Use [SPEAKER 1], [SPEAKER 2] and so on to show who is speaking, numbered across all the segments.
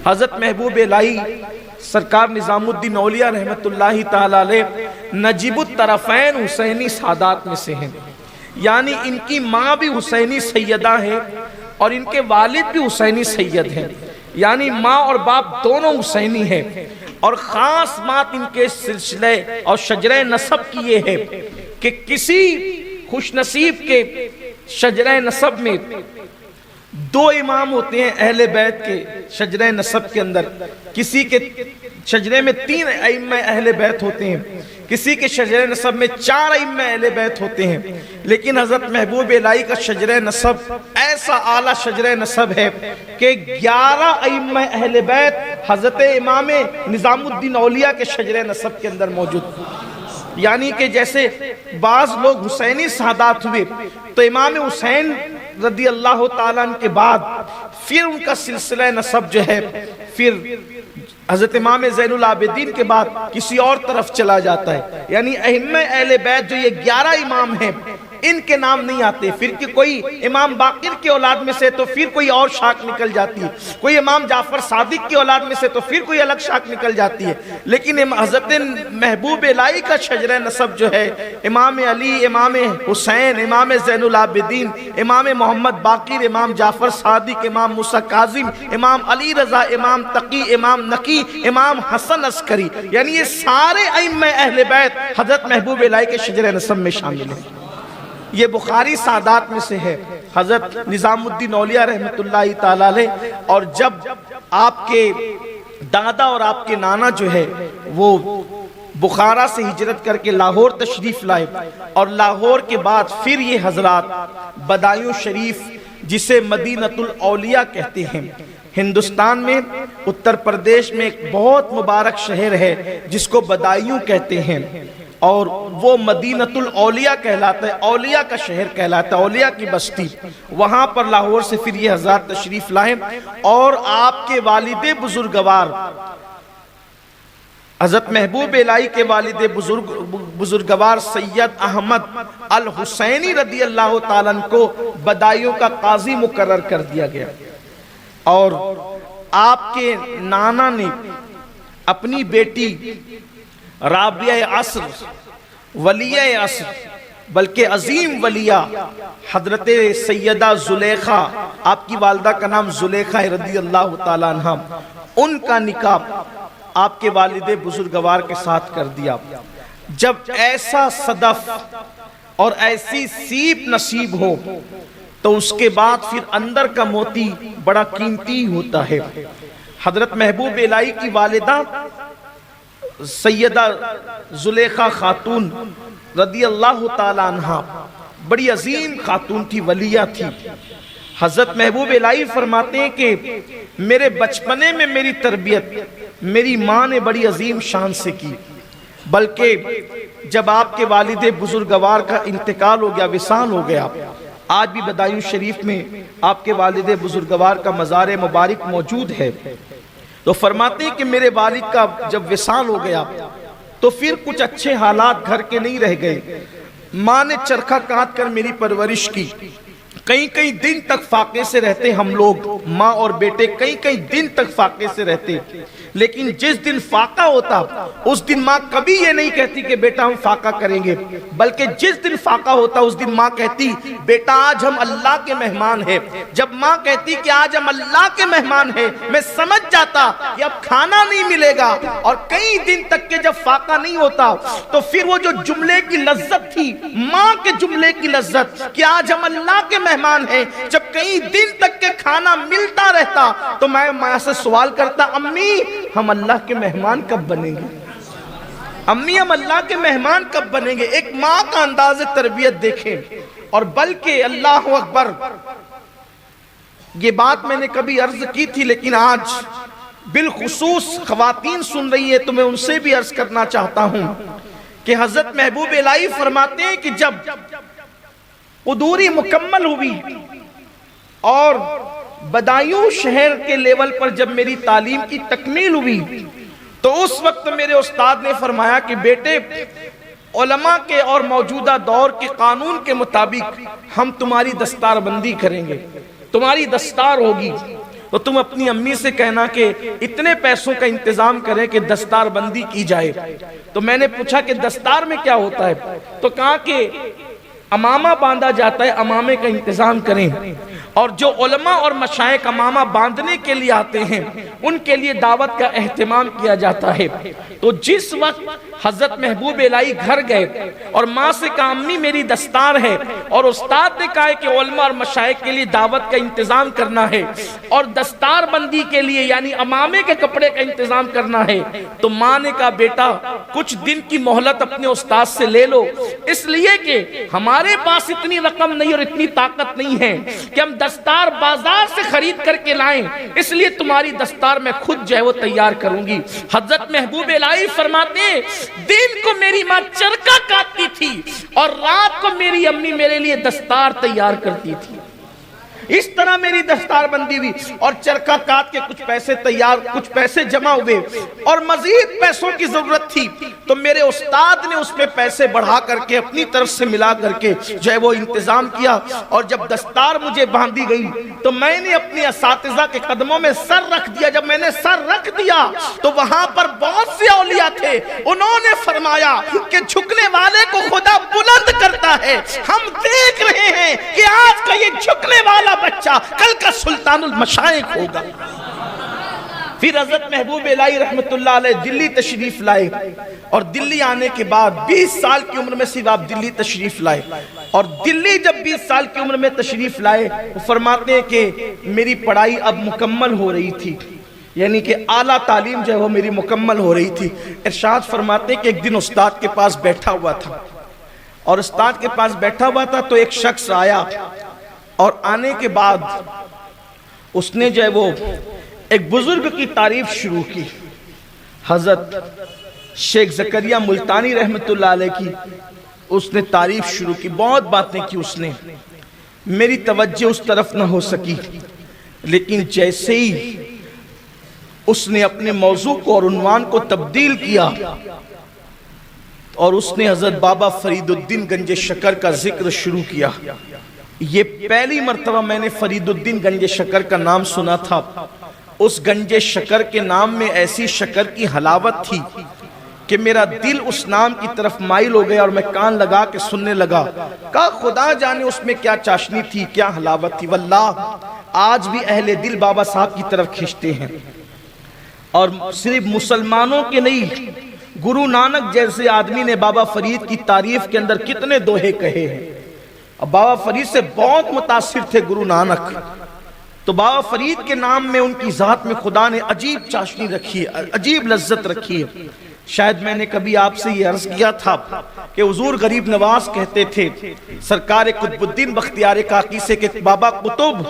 [SPEAKER 1] حضرت محبوب الہی سرکار نظام الدین اولیاء رحمت اللہ تعالی علیہ نجیب الطرفین حسینی سادات میں سے ہیں، یعنی ان کی ماں بھی حسینی سیدہ ہے اور ان کے والد بھی حسینی سید ہیں، یعنی ماں اور باپ دونوں حسینی ہیں۔ اور خاص بات ان کے سلسلے اور شجرہ نسب کی یہ ہے کہ کسی خوش نصیب کے شجرہ نسب میں دو امام ہوتے ہیں اہل بیت کے شجرہ نسب کے اندر، کسی کے شجرے میں 3 ائمہ اہل بیت ہوتے ہیں، کسی کے شجرہ نسب میں 4 ائمہ اہل بیت ہوتے ہیں، لیکن حضرت محبوب الہی کا شجرہ نسب ایسا اعلیٰ شجرہ نسب ہے کہ 11 ائمہ اہل بیت حضرت امام نظام الدین اولیاء کے شجرہ نسب کے اندر موجود، یعنی کہ جیسے بعض لوگ حسینی سادات ہوئے تو امام حسین رضی اللہ تعالیٰ عنہ کے بعد پھر ان کا سلسلہ نسب جو ہے پھر حضرت امام زین العابدین کے بعد کسی اور طرف چلا جاتا ہے، یعنی ائمہ اہل بیت جو یہ 11 امام ہیں ان کے نام نہیں آتے، پھر کہ کوئی امام باقر کی اولاد میں سے تو پھر کوئی اور شاخ نکل جاتی ہے، کوئی امام جعفر صادق کی اولاد میں سے تو پھر کوئی الگ شاخ نکل جاتی ہے، لیکن حضرت محبوب الہی کا شجرہ نسب جو ہے امام علی، امام حسین، امام زین العابدین، امام محمد باقر، امام جعفر صادق، امام موسیٰ کاظم، امام علی رضا، امام تقی، امام نقی، امام حسن عسکری، یعنی یہ سارے ائمہ اہل بیت حضرت محبوب الہی کے شجرہ نسب میں شامل ہیں۔ یہ بخاری سادات میں سے ہے، حضرت نظام الدین اولیاء رحمت اللہ تعالی علیہ، اور جب آپ کے دادا اور آپ کے نانا جو ہے وہ بخارا سے ہجرت کر کے لاہور تشریف لائے، اور لاہور کے بعد پھر یہ حضرات بدایوں شریف جسے مدینۃ الاولیاء کہتے ہیں، ہندوستان میں اتر پردیش میں ایک بہت مبارک شہر ہے جس کو بدایوں کہتے ہیں، اور وہ مدینۃ الاولیاء کہلاتا ہے، اولیاء کا شہر کہلاتا ہے، اولیاء کی بستی، وہاں پر لاہور سے پھر یہ حضرات تشریف لائے، اور آپ کے والد بزرگوار حضرت محبوب الہی کے والد بزرگوار سید احمد الحسینی رضی اللہ تعالیٰ عنہ کو بدایوں کا قاضی مقرر کر دیا گیا، اور آپ کے نانا نے اپنی بیٹی رابعہ عصر، ولیہ عصر، بلکہ عظیم ولیہ حضرت سیدہ زلیخا، آپ کی والدہ کا نام زلیخا رضی اللہ تعالیٰ عنہ، ان کا نکاح آپ کے والد بزرگوار کے ساتھ کر دیا۔ جب ایسا صدف اور ایسی سیپ نصیب ہو تو اس کے بعد پھر اندر کا موتی بڑا قیمتی ہوتا ہے۔ حضرت محبوب الہی کی والدہ سیدہ زلیخا خاتون رضی اللہ تعالیٰ عنہ بڑی عظیم خاتون تھی، ولیہ تھی۔ حضرت محبوب الہی فرماتے ہیں کہ میرے بچپنے میں میری تربیت میری ماں نے بڑی عظیم شان سے کی، بلکہ جب آپ کے والد بزرگوار کا انتقال ہو گیا، وصال ہو گیا، آج بھی بدایوں شریف میں آپ کے والد بزرگوار کا مزار مبارک موجود ہے، تو فرماتے ہیں کہ میرے والد کا جب وصال ہو گیا تو پھر کچھ اچھے حالات گھر کے نہیں رہ گئے، ماں نے چرخہ کاٹ کر میری پرورش کی، کئی دن تک فاقے سے رہتے ہم لوگ، ماں اور بیٹے کئی دن تک فاقے سے رہتے، لیکن جس دن فاقہ ہوتا اس دن ماں کبھی یہ نہیں کہتی کہ بیٹا ہم فاقہ کریں گے، بلکہ جس دن فاقہ ہوتا اس دن ماں کہتی بیٹا آج ہم اللہ کے مہمان ہیں۔ جب ماں کہتی کہ آج ہم اللہ کے مہمان ہیں، میں سمجھ جاتا کہ اب کھانا نہیں ملے گا، اور کئی دن تک کے جب فاقہ نہیں ہوتا تو پھر وہ جو جملے کی لذت تھی، ماں کے جملے کی لذت کہ آج ہم اللہ کے مہمان ہیں، جب کئی دن تک کے کھانا ملتا رہتا تو میں ماں سے سوال کرتا امی ہم اللہ کے مہمان کب بنیں گے، امی ہم اللہ کے مہمان کب بنیں گے۔ ایک ماں کا انداز تربیت دیکھیں، اور بلکہ اللہ اکبر، یہ بات میں نے کبھی عرض کی تھی لیکن آج بالخصوص خواتین سن رہی ہیں تو میں ان سے بھی عرض کرنا چاہتا ہوں کہ حضرت محبوب الہی فرماتے ہیں کہ جب قدوری مکمل ہوئی اور بدایوں شہر کے لیول پر جب میری تعلیم کی تکمیل ہوئی تو اس وقت میرے استاد نے فرمایا کہ بیٹے علماء کے اور موجودہ دور کے قانون کے مطابق ہم تمہاری دستار بندی کریں گے، تمہاری دستار ہوگی، تو تم اپنی امی سے کہنا کہ اتنے پیسوں کا انتظام کریں کہ دستار بندی کی جائے۔ تو میں نے پوچھا کہ دستار میں کیا ہوتا ہے؟ تو کہا کہ امامہ باندھا جاتا ہے، امامے کا انتظام کریں، اور جو علماء اور مشائخ امامہ باندھنے کے لیے آتے ہیں ان کے لیے دعوت کا اہتمام کیا جاتا ہے۔ تو جس وقت حضرت محبوب الہی گھر گئے اور ماں سے کہا امی میری دستار ہے، اور استاد نے کہا کہ علماء اور مشائخ کے لیے دعوت کا انتظام کرنا ہے اور دستار بندی کے لیے یعنی امامے کے کپڑے کا انتظام کرنا ہے، تو ماں نے کہا بیٹا کچھ دن کی مہلت اپنے استاد سے لے لو، اس لیے کہ ہمارے پاس اتنی رقم نہیں اور اتنی طاقت نہیں ہے کہ ہم دستار بازار سے خرید کر کے لائیں، اس لیے تمہاری دستار میں خود جو ہے وہ تیار کروں گی۔ حضرت محبوب الہی فرماتے ہیں دن کو میری ماں چرکا کاٹتی تھی اور رات کو میری امی میرے لیے دستار تیار کرتی تھی۔ اس طرح میری دستار بندی ہوئی اور چرکا کاٹ کے کچھ پیسے تیار، کچھ پیسے جمع ہوئے اور مزید پیسوں کی ضرورت تھی، تو میرے استاد نے اس میں پیسے بڑھا کر کے اپنی طرف سے ملا کر کے جو ہے وہ انتظام کیا، اور جب دستار مجھے باندھی گئی تو میں نے اپنے اساتذہ کے قدموں میں سر رکھ دیا۔ جب میں نے سر رکھ دیا تو وہاں پر بہت سے اولیاء تھے، انہوں نے فرمایا کہ جھکنے والے کو خدا بلند کرتا ہے، ہم دیکھ رہے ہیں کہ آج کا یہ جھکنے والا بچہ کل کا سلطان المشائخ ہوگا۔ پھر حضرت محبوب الہی رحمت اللہ علیہ دلی تشریف لائے، اور دلی آنے کے بعد 20 سال کی عمر میں صرف آپ دلی تشریف لائے، اور دلی جب 20 سال کی عمر میں تشریف لائے وہ فرماتے ہیں کہ میری پڑھائی اب مکمل ہو رہی تھی، یعنی کہ اعلیٰ تعلیم جو ہے وہ میری مکمل ہو رہی تھی۔ ارشاد فرماتے ہیں کہ ایک دن استاد کے پاس بیٹھا ہوا تھا، اور استاد کے پاس بیٹھا ہوا تھا تو ایک شخص آیا، اور آنے کے بعد اس نے جو ہے وہ ایک بزرگ کی تعریف شروع کی، حضرت شیخ زکریا ملتانی رحمت اللہ علیہ کی اس نے تعریف شروع کی، بہت باتیں کی اس نے، میری توجہ اس طرف نہ ہو سکی، لیکن جیسے ہی اس نے اپنے موضوع کو اور عنوان کو تبدیل کیا اور اس نے حضرت بابا فرید الدین گنج شکر کا ذکر شروع کیا۔ یہ پہلی مرتبہ میں نے فرید الدین گنج شکر کا نام سنا تھا، اس گنج شکر کے نام میں ایسی شکر کی حلاوت تھی کہ میرا دل اس نام کی طرف مائل ہو گیا اور میں کان لگا کے سننے لگا، کہا خدا جانے اس میں کیا چاشنی تھی، کیا حلاوت تھی۔ واللہ آج بھی اہل دل بابا صاحب کی طرف کھینچتے ہیں، اور صرف مسلمانوں کے نہیں، گرو نانک جیسے آدمی نے بابا فرید کی تعریف کے اندر کتنے دوہے کہے ہیں، بابا فرید سے بہت متاثر تھے گرو نانک، تو بابا فرید کے نام میں ان کی ذات میں خدا نے عجیب چاشنی رکھی ہے، عجیب لذت رکھی ہے۔ شاید میں نے کبھی آپ سے یہ عرض کیا تھا کہ حضور غریب نواز کہتے تھے سرکار قطب الدین بختیار کاکی سے کہ بابا قطب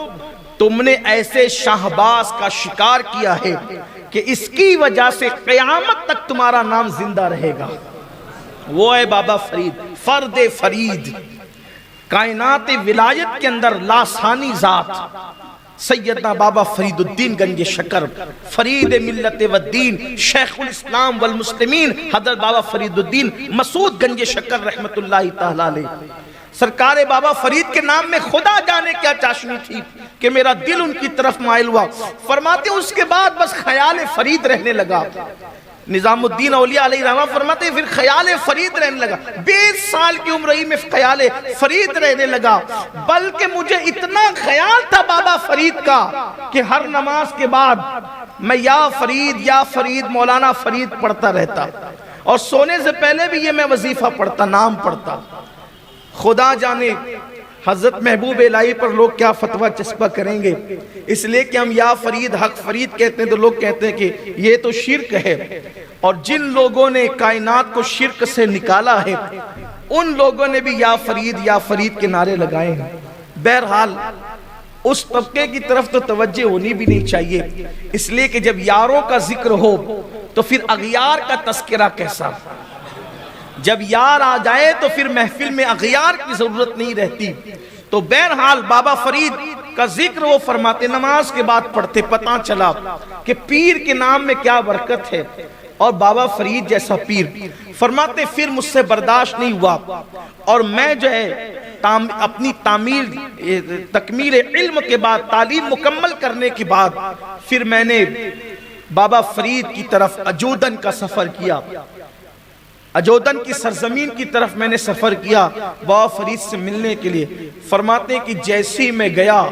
[SPEAKER 1] تم نے ایسے شاہباز کا شکار کیا ہے کہ اس کی وجہ سے قیامت تک تمہارا نام زندہ رہے گا۔ وہ ہے بابا فرید، فرد فرید، کائنات ولایت کے اندر لاسانی ذات، سیدنا بابا فرید الدین گنج شکر، فرید ملت والدین، شیخ الاسلام والمسلمین، حضرت بابا فرید الدین مسعود گنج شکر رحمت اللہ تعالی علیہ۔ سرکار بابا فرید کے نام میں خدا جانے کیا چاشنی تھی کہ میرا دل ان کی طرف مائل ہوا۔ فرماتے اس کے بعد بس خیال فرید رہنے لگا۔ نظام الدین اولیاء علیہ رحمہ فرماتے ہیں پھر خیال فرید رہنے لگا، 20 سال کی عمر ہی میں خیال فرید رہنے لگا، بلکہ مجھے اتنا خیال تھا بابا فرید کا کہ ہر نماز کے بعد میں یا فرید مولانا فرید پڑھتا رہتا، اور سونے سے پہلے بھی یہ میں وظیفہ پڑھتا، نام پڑھتا۔ خدا جانے حضرت محبوب الہی پر لوگ کیا فتویٰ چسپا کریں گے، اس لیے کہ ہم یا فرید حق فرید کہتے ہیں تو لوگ کہتے ہیں کہ یہ تو شرک ہے، اور جن لوگوں نے کائنات کو شرک سے نکالا ہے ان لوگوں نے بھی یا فرید کے نعرے لگائے ہیں۔ بہرحال اس طبقے کی طرف تو توجہ ہونی بھی نہیں چاہیے، اس لیے کہ جب یاروں کا ذکر ہو تو پھر اغیار کا تذکرہ کیسا، جب یار آ جائے تو پھر محفل میں اغیار کی ضرورت نہیں رہتی۔ تو بہرحال بابا فرید کا ذکر وہ فرماتے، نماز کے بعد پڑھتے، پتہ چلا کہ پیر کے نام میں کیا برکت ہے، اور بابا فرید جیسا پیر. فرماتے پھر مجھ سے برداشت نہیں ہوا اور میں جو ہے اپنی تکمیل علم کے بعد تعلیم مکمل کرنے کے بعد پھر میں نے بابا فرید کی طرف اجودن کا سفر کیا. اجودن کی سرزمین کی طرف میں نے سفر کیا بابا فرید سے ملنے کے لیے. فرماتے ہیں کہ جیسے میں گیا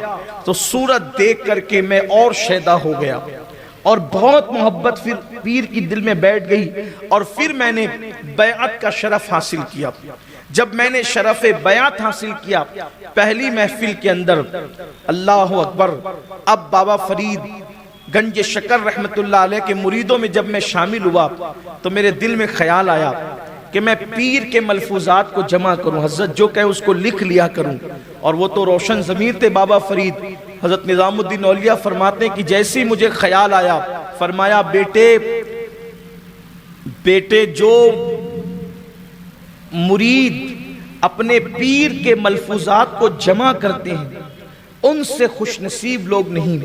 [SPEAKER 1] تو صورت دیکھ کر کے میں اور شیدا ہو گیا اور بہت محبت پھر پیر کی دل میں بیٹھ گئی اور پھر میں نے بیعت کا شرف حاصل کیا. جب میں نے شرف بیعت حاصل کیا پہلی محفل کے اندر اللہ اکبر، اب بابا فرید گنج شکر رحمت اللہ علیہ کے مریدوں میں جب میں شامل ہوا تو میرے دل میں خیال آیا کہ میں پیر کے ملفوظات کو جمع کروں، حضرت جو کہے اس کو لکھ لیا کروں. اور وہ تو روشن ضمیر تھے بابا فرید. حضرت نظام الدین اولیاء فرماتے ہیں کہ جیسے مجھے خیال آیا فرمایا بیٹے جو مرید اپنے پیر کے ملفوظات کو جمع کرتے ہیں ان سے خوش نصیب لوگ نہیں.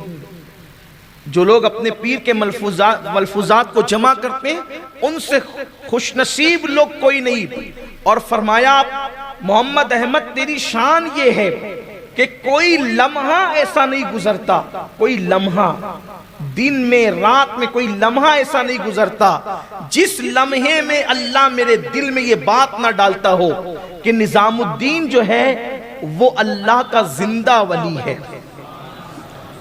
[SPEAKER 1] جو لوگ اپنے پیر کے ملفوظات کو جمع کرتے ہیں ان سے خوش نصیب لوگ کوئی نہیں. اور فرمایا محمد احمد تیری شان یہ ہے کہ کوئی لمحہ ایسا نہیں گزرتا، کوئی لمحہ دن میں رات میں کوئی لمحہ ایسا نہیں گزرتا جس لمحے میں اللہ میرے دل میں یہ بات نہ ڈالتا ہو کہ نظام الدین جو ہے وہ اللہ کا زندہ ولی ہے.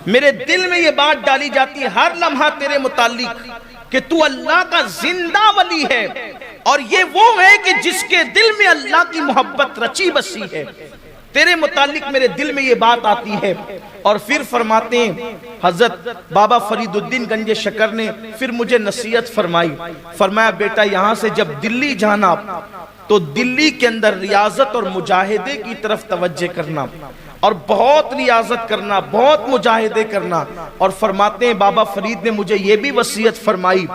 [SPEAKER 1] میرے دل میں یہ بات ڈالی جاتی ہے ہر لمحہ تیرے متعلق کہ تو اللہ کا زندہ ولی ہے اور یہ وہ ہے کہ جس کے دل میں اللہ کی محبت رچی بسی ہے. تیرے متعلق میرے دل میں یہ بات آتی ہے. اور پھر فرماتے ہیں حضرت بابا فرید الدین گنج شکر نے پھر مجھے نصیحت فرمائی. فرمایا بیٹا یہاں سے جب دلی جانا تو دلی کے اندر ریاضت اور مجاہدے کی طرف توجہ کرنا اور بہت ریاضت کرنا، بہت مجاہدے کرنا. اور فرماتے ہیں بابا فرید نے مجھے یہ بھی وصیت فرمائی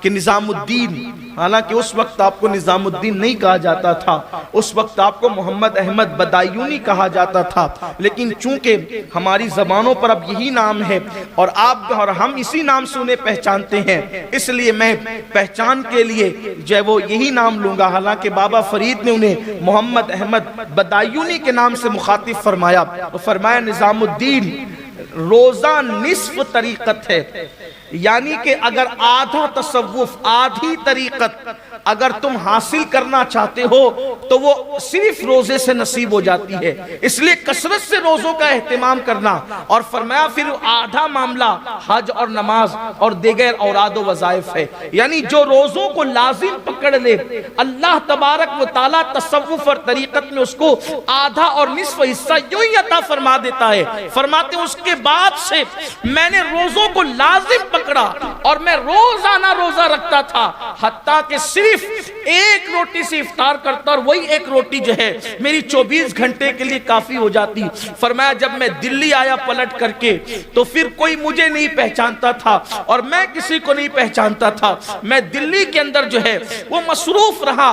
[SPEAKER 1] کہ نظام الدین، حالانکہ اس وقت آپ کو نظام الدین نہیں کہا جاتا تھا، اس وقت آپ کو محمد احمد بدایونی کہا جاتا تھا، لیکن چونکہ ہماری زبانوں پر اب یہی نام ہے اور آپ اور ہم اسی نام سے انہیں پہچانتے ہیں، اس لیے میں پہچان کے لیے جو ہے وہ یہی نام لوں گا. حالانکہ بابا فرید نے انہیں محمد احمد بدایونی کے نام سے مخاطب فرمایا. فرمایا نظام الدین روزہ نصف طریقت ہے، یعنی کہ اگر آدھا تصوف آدھی طریقت اگر تم حاصل کرنا چاہتے ہو تو وہ صرف روزے سے نصیب ہو جاتی ہے، اس لیے کثرت سے روزوں کا اہتمام کرنا. اور فرمایا پھر آدھا معاملہ حج اور نماز اور دیگر اوراد و وظائف ہے، یعنی جو روزوں کو لازم پکڑ لے اللہ تبارک و تعالی تصوف اور طریقت میں اس کو آدھا اور نصف حصہ یوں ہی عطا فرما دیتا ہے. فرماتے اس کے بعد سے میں نے روزوں کو لازم پکڑا اور میں روزانہ روزہ رکھتا تھا، حتیٰ کہ صرف ایک روٹی سے افطار کرتا اور وہی ایک روٹی جو ہے میری 24 گھنٹے کے لیے کافی ہو جاتی. فرمایا جب میں دلی آیا پلٹ کر کے تو پھر کوئی مجھے نہیں پہچانتا تھا اور میں کسی کو نہیں پہچانتا تھا. میں دلی کے اندر جو ہے وہ مصروف رہا،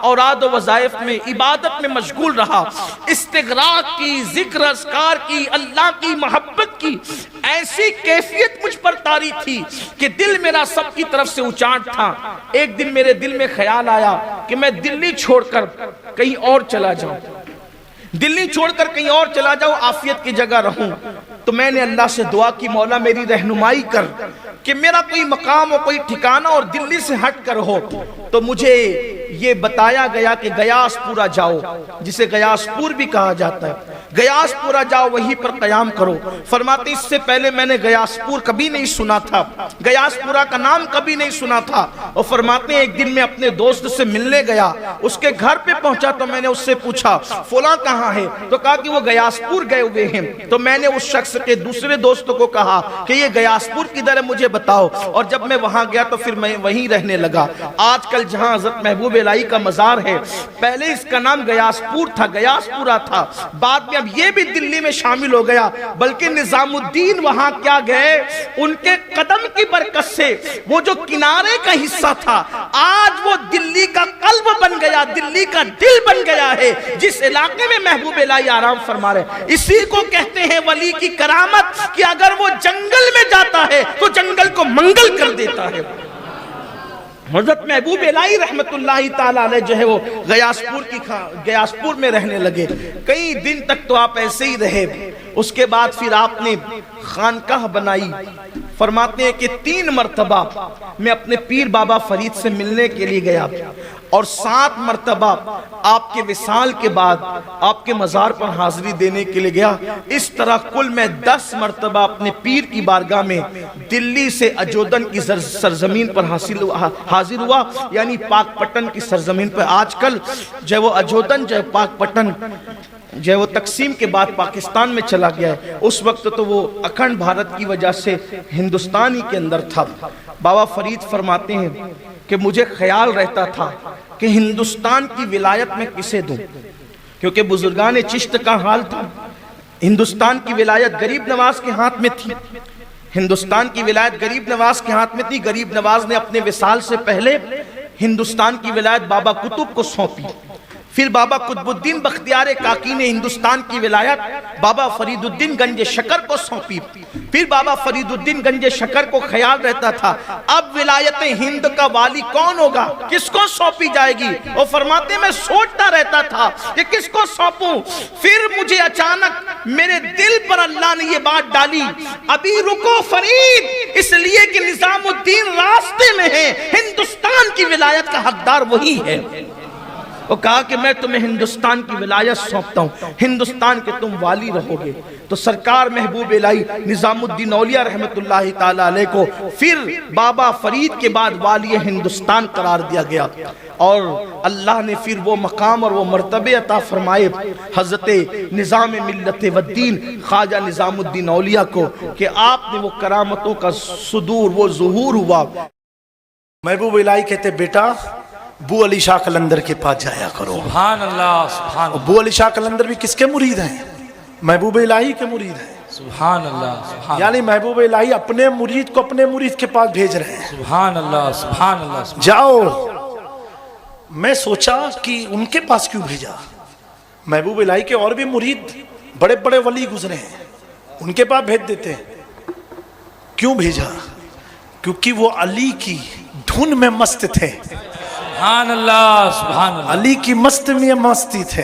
[SPEAKER 1] اوراد و وظائف میں، عبادت میں مشغول رہا، استغراق کی، ذکر اذکار کی، اللہ کی محبت کی ایسی کیفیت مجھ پر طاری تھی کہ دل میرا سب کی طرف سے اچاٹ تھا. ایک دن میرے دل میں خیال آیا کہ میں دلی چھوڑ کر کہیں اور چلا جاؤں، دلی چھوڑ کر کہیں اور چلا جاؤں، عافیت کی جگہ رہوں. تو میں نے اللہ سے دعا کی مولا میری رہنمائی کر کہ میرا کوئی مقام ہو، کوئی ٹھکانہ اور دلی سے ہٹ کر ہو. تو مجھے یہ بتایا گیا کہ گیاس پورا جاؤ، جسے گیاس پور بھی کہا جاتا ہے، گیاس پورا جاؤ وہیں پر قیام کرو. فرماتے اس سے پہلے میں نے گیاس پور کبھی نہیں سنا تھا، گیاس پورا کا نام کبھی نہیں سنا تھا. اور فرماتے ہیں ایک دن میں اپنے دوست سے ملنے گیا، اس کے گھر پہ پہنچا تو میں نے اس سے پوچھا فلاں کہاں ہے؟ تو کہا کہ وہ گیاس پور گئے ہوئے ہیں. تو میں نے اس شخص کے دوسرے دوست کو کہا کہ یہ گیاس پور کدھر ہے مجھے بتاؤ. اور جب میں وہاں گیا تو پھر میں وہیں رہنے لگا. آج کل جہاں حضرت محبوب الہی کا مزار ہے، پہلے اس کا نام گیاس پور تھا، گیاس پورا تھا، بعد میں اب یہ بھی دلی میں شامل ہو گیا. بلکہ نظام الدین وہاں کیا گئے، ان کے قدم کی برکت سے وہ جو کنارے کا حصہ تھا آج وہ دلی کا قلب بن گیا، دلی کا دل بن گیا ہے، جس علاقے میں محبوب الہی آرام فرما رہے. اسی کو کہتے ہیں ولی کی کرامت کہ اگر وہ جنگل میں جاتا ہے تو جنگل کو منگل کر دیتا ہے. حضرت محبوب الہی رحمت اللہ تعالی علیہ جو ہے وہ گیاسپور میں رہنے لگے. کئی دن تک تو آپ ایسے ہی رہے. اس کے بعد پھر آپ نے خانقاہ بنائی. فرماتے ہیں کہ 3 مرتبہ میں اپنے پیر بابا فرید سے ملنے کے لیے گیا اور 7 مرتبہ آپ کے وصال کے بعد آپ کے مزار پر حاضری دینے کے لیے گیا. اس طرح کل میں 10 مرتبہ اپنے پیر کی بارگاہ میں دلی سے اجودن کی سرزمین پر حاضر ہوا, یعنی پاک پٹن کی سرزمین پر. آج کل جو وہ اجودن جو پاک پٹن جو وہ تقسیم کے بعد پاکستان میں چلا گیا ہے, اس وقت تو وہ اکھنڈ بھارت کی وجہ سے ہندوستان ہی کے اندر تھا. بابا فرید فرماتے ہیں کہ مجھے خیال رہتا تھا کہ ہندوستان کی ولایت میں کسے دوں, کیونکہ بزرگان چشت کا حال تھا. ہندوستان کی ولایت غریب نواز کے ہاتھ میں تھی. ہندوستان کی ولایت غریب نواز کے ہاتھ میں تھی. غریب نواز نے اپنے وصال سے پہلے ہندوستان کی ولایت بابا قطب کو سونپی. پھر بابا قطب الدین بختیار کاکی نے ہندوستان کی ولایت بابا فرید الدین گنج شکر کو سونپی. پھر بابا فرید الدین گنج شکر کو خیال رہتا تھا اب ولایت ہند کا والی کون ہوگا, کس کو سونپی جائے گی. اور فرماتے میں سوچتا رہتا تھا کہ کس کو سونپوں. پھر مجھے اچانک میرے دل پر اللہ نے یہ بات ڈالی, ابھی رکو فرید, اس لیے کہ نظام الدین راستے میں ہے, ہندوستان کی ولایت کا حقدار وہی ہے. وہ کہا کہ میں تمہیں ہندوستان کی ولایت سونپتا ہوں, ہندوستان کے تم والی رہو گے. تو سرکار محبوب الہی نظام الدین اولیاء رحمت اللہ تعالی علیہ کو پھر بابا فرید کے بعد والی ہندوستان قرار دیا گیا, اور اللہ نے پھر وہ مقام اور وہ مرتبے عطا فرمائے حضرت نظام ملت و الدین خواجہ نظام الدین اولیاء کو, کہ آپ نے وہ کرامتوں کا صدور, وہ ظہور ہوا.
[SPEAKER 2] محبوب الہی کہتے بیٹا ابو علی شاہ قلندر کے پاس جایا کرو.
[SPEAKER 3] سبحان اللہ, سبحان اللہ.
[SPEAKER 2] ابو علی شاہ قلندر بھی کس کے مرید ہیں؟ محبوب الہی کے مرید ہیں.
[SPEAKER 3] سبحان اللہ, سبحان
[SPEAKER 2] یعنی محبوب الہی اپنے مرید کو اپنے مرید کے پاس بھیج رہے ہیں.
[SPEAKER 3] سبحان اللہ, سبحان اللہ.
[SPEAKER 2] جاؤ. میں سوچا کہ ان کے پاس کیوں بھیجا. محبوب الہی کے اور بھی مرید بڑے بڑے ولی گزرے ہیں, ان کے پاس بھیج دیتے ہیں. کیوں بھیجا؟ کیونکہ وہ علی کی دھن میں مست تھے.
[SPEAKER 3] سبحان اللہ, سبحان اللہ.
[SPEAKER 2] علی کی مست میں مستی تھے.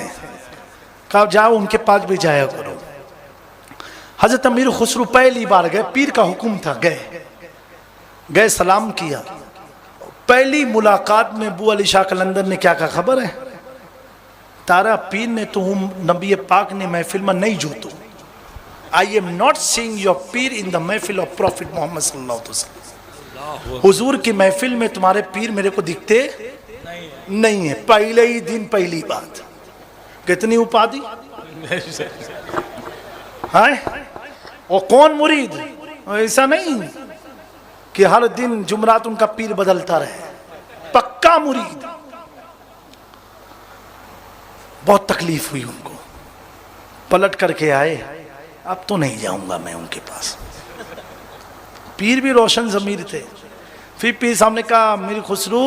[SPEAKER 2] کہا جاؤ ان کے پاس بھی جایا کرو. حضرت امیر خسرو پہلی بار گئے, پیر کا حکم تھا, گئے سلام کیا. پہلی ملاقات میں ابو علی شاہ قلندر نے کیا کہا خبر ہے؟ تارا پیر نے تو نبی پاک نے محفل میں نہیں جوتو. I am not seeing your peer in the محفل of Prophet محمد صلی اللہ علیہ وسلم. حضور کی محفل میں تمہارے پیر میرے کو دکھتے نہیں ہے. پہلے ہی دن پہلی بات. کتنی اپادی ہائے. اور کون مرید؟ ایسا نہیں کہ ہر دن جمعرات ان کا پیر بدلتا رہے. پکا مرید. بہت تکلیف ہوئی ان کو, پلٹ کر کے آئے, اب تو نہیں جاؤں گا میں ان کے پاس. پیر بھی روشن ضمیر تھے. پھر پیر صاحب نے کہا میری خسرو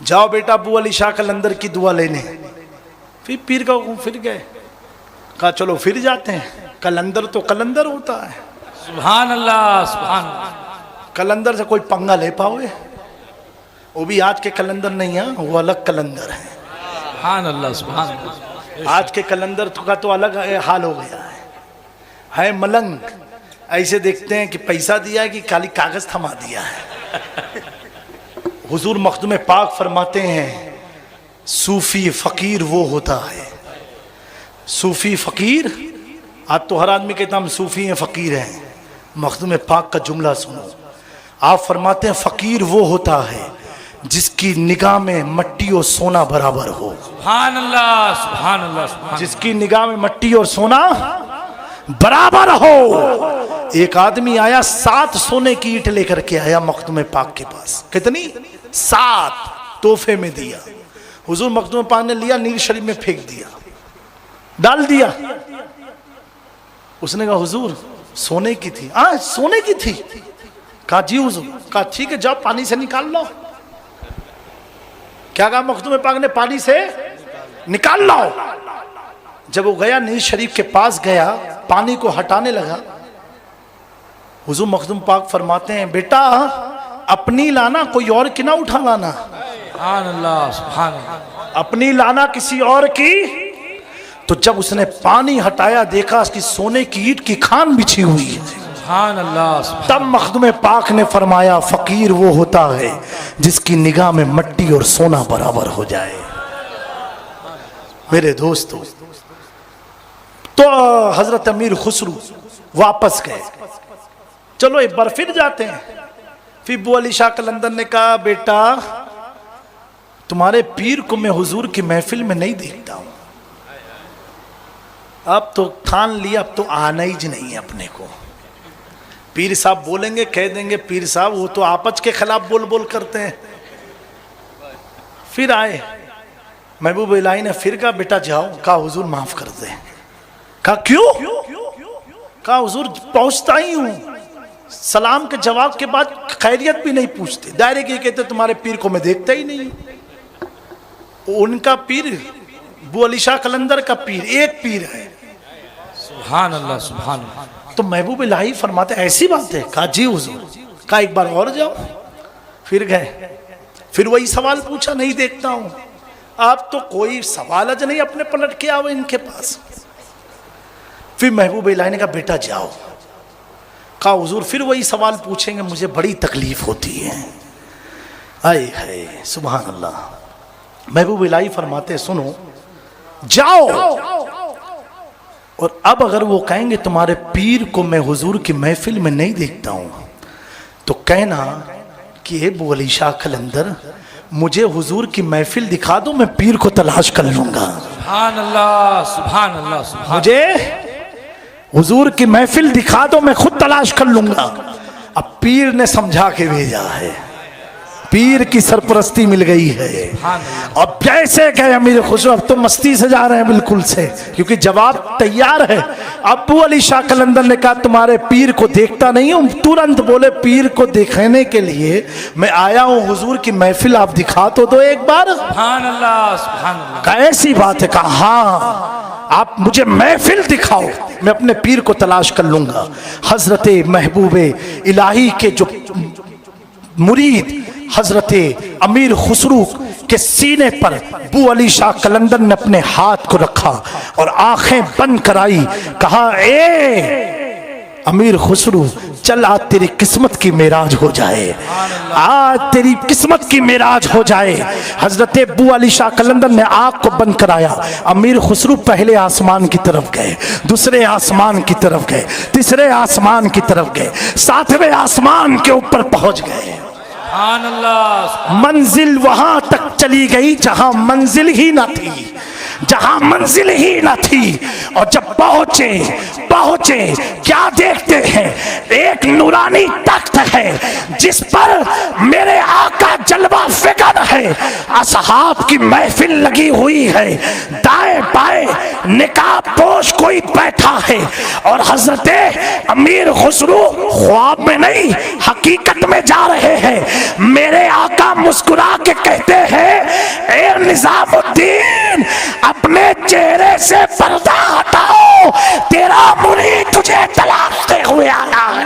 [SPEAKER 2] جاؤ بیٹا ابو علی شاہ قلندر کی دعا لینے. پھر پیر کا حکم پھر گئے. کہا چلو پھر جاتے ہیں. قلندر تو قلندر ہوتا ہے.
[SPEAKER 3] سبحان اللہ, سبحان اللہ.
[SPEAKER 2] قلندر سے کوئی پنگا لے پاؤ گے؟ وہ بھی آج کے قلندر نہیں ہیں, وہ الگ قلندر ہیں.
[SPEAKER 3] سبحان اللہ, سبحان اللہ.
[SPEAKER 2] آج کے قلندر کا تو الگ حال ہو گیا ہے ملنگ. ایسے دیکھتے ہیں کہ پیسہ دیا ہے کہ کالی کاغذ تھما دیا ہے. حضور مخدوم پاک فرماتے ہیں صوفی فقیر وہ ہوتا ہے. صوفی فقیر, آج تو ہر آدمی کہتا ہم صوفی ہیں فقیر ہیں. مخدوم پاک کا جملہ سنو. آپ فرماتے ہیں فقیر وہ ہوتا ہے جس کی نگاہ میں مٹی اور سونا برابر ہو.
[SPEAKER 3] سبحان اللہ, سبحان اللہ.
[SPEAKER 2] جس کی نگاہ میں مٹی اور سونا برابر ہو. ایک آدمی آیا 7 سونے کی اینٹ لے کر کے آیا مخدوم پاک کے پاس. کتنی؟ 7 تحفے میں دیا. حضور مخدوم پاک نے لیا, نیل شریف میں پھینک دیا, ڈال دیا. اس نے کہا حضور سونے کی تھی. سونے کی تھی؟ کہا جی حضور. کہا ٹھیک ہے جاؤ پانی سے نکال لو. کیا کہا مخدوم پاک نے؟ پانی سے نکال لو. جب وہ گیا نیل شریف کے پاس گیا, پانی کو ہٹانے لگا. حضور مخدوم پاک فرماتے ہیں بیٹا اپنی لانا کوئی اور کی نہ اٹھا لانا،
[SPEAKER 3] سبحان اللہ سبحان اللہ
[SPEAKER 2] اپنی لانا کسی اور کی۔ تو جب اس نے پانی ہٹایا دیکھا اس کی سونے کی اینٹ کی کھان بچھی ہوئی ہے۔
[SPEAKER 3] سبحان اللہ سبحان
[SPEAKER 2] تب مخدوم پاک نے فرمایا فقیر وہ ہوتا ہے جس کی نگاہ میں مٹی اور سونا برابر ہو جائے۔ میرے دوستو، تو حضرت امیر خسرو واپس گئے، چلو ایک بار پھر جاتے ہیں۔ پھر ابو علی شاہ قلندر نے کہا بیٹا تمہارے پیر کو میں حضور کی محفل میں نہیں دیکھتا ہوں، اب تو ٹھان لیا، اب تو آنا ہی نہیں ہے اپنے کو۔ پیر صاحب بولیں گے کہہ دیں گے پیر صاحب وہ تو آپس کے خلاف بول بول کرتے ہیں۔ پھر آئے محبوب الہی نے پھر کہا بیٹا جاؤ، کہا حضور معاف کر دیں۔ کہا کیوں؟ کہا حضور پہنچتا ہی ہوں، سلام کے جواب کے بعد خیریت بھی نہیں پوچھتے، ڈائریکٹ یہ کہتے تمہارے پیر کو میں دیکھتا ہی نہیں۔ ان کا پیر ابو علی شاہ قلندر کا پیر ایک پیر ہے۔
[SPEAKER 3] سبحان اللہ سبحان اللہ۔
[SPEAKER 2] تو محبوب الہی فرماتے ایسی بات ہے؟ کہا جی حضور۔ کہا ایک بار اور جاؤ۔ پھر گئے، پھر وہی سوال پوچھا، نہیں دیکھتا ہوں۔ آپ تو کوئی سوال اج نہیں اپنے پلٹ کے آوے ان کے پاس۔ پھر محبوب الہی نے کہا بیٹا جاؤ۔ کہا حضور پھر وہی سوال پوچھیں گے، مجھے بڑی تکلیف ہوتی ہے۔ آئے ہے سبحان اللہ۔ محبوب الہی فرماتے سنو جاؤ، اور اب اگر وہ کہیں گے تمہارے پیر کو میں حضور کی محفل میں نہیں دیکھتا ہوں تو کہنا کہ ابو علی شاہ قلندر مجھے حضور کی محفل دکھا دو، میں پیر کو تلاش کر لوں گا۔
[SPEAKER 3] سبحان اللہ سبحان اللہ سبحان
[SPEAKER 2] مجھے حضور کی محفل دکھا دو، میں خود تلاش کر لوں گا۔ اب پیر نے سمجھا کے بھیجا ہے، پیر کی سرپرستی مل گئی ہے۔ اب جیسے گئے امیر خسرو، اب تو مستی سے جا رہے ہیں بالکل سے، کیونکہ جواب تیار ہے۔ ابو علی شاہ قلندر نے کہا تمہارے پیر کو دیکھتا نہیں ہوں، ترنت بولے پیر کو دیکھنے کے لیے میں آیا ہوں، حضور کی محفل آپ دکھا تو دو ایک بار۔
[SPEAKER 3] سبحان اللہ سبحان اللہ۔
[SPEAKER 2] کہا ایسی بات ہے؟ کہا ہاں، آپ مجھے محفل دکھاؤ، میں اپنے پیر کو تلاش کر لوں گا۔ حضرت محبوب الہی کے جو مرید حضرت امیر خسرو کے سینے پر ابو علی شاہ قلندر نے اپنے ہاتھ کو رکھا اور آنکھیں بند کرائی، کہا اے امیر خسرو چل آج تیری قسمت کی معراج ہو جائے، آج تیری قسمت کی معراج ہو جائے۔ حضرت ابو علی شاہ قلندر نے آنکھ کو بند کرایا، امیر خسرو پہلے آسمان کی طرف گئے، دوسرے آسمان کی طرف گئے، تیسرے آسمان کی طرف گئے، ساتویں آسمان کے اوپر پہنچ گئے۔
[SPEAKER 3] سبحان اللہ۔
[SPEAKER 2] منزل وہاں تک چلی گئی جہاں منزل ہی نہ تھی، جہاں منزل ہی نہ تھی۔ اور جب پہنچے کیا دیکھتے ہیں؟ ایک نورانی تخت ہے جس پر میرے آقا جلوہ فکر ہے، اصحاب کی محفل لگی ہوئی ہے، دائیں بائیں نقاب پوش کوئی بیٹھا ہے، اور حضرت امیر خسرو خواب میں نہیں حقیقت میں جا رہے ہیں۔ میرے آقا مسکرا کے کہتے ہیں اے نظام الدین اپنے چہرے سے پردہ ہٹاؤ، تیرا مرید تجھے تلاشتے ہوئے آیا ہے۔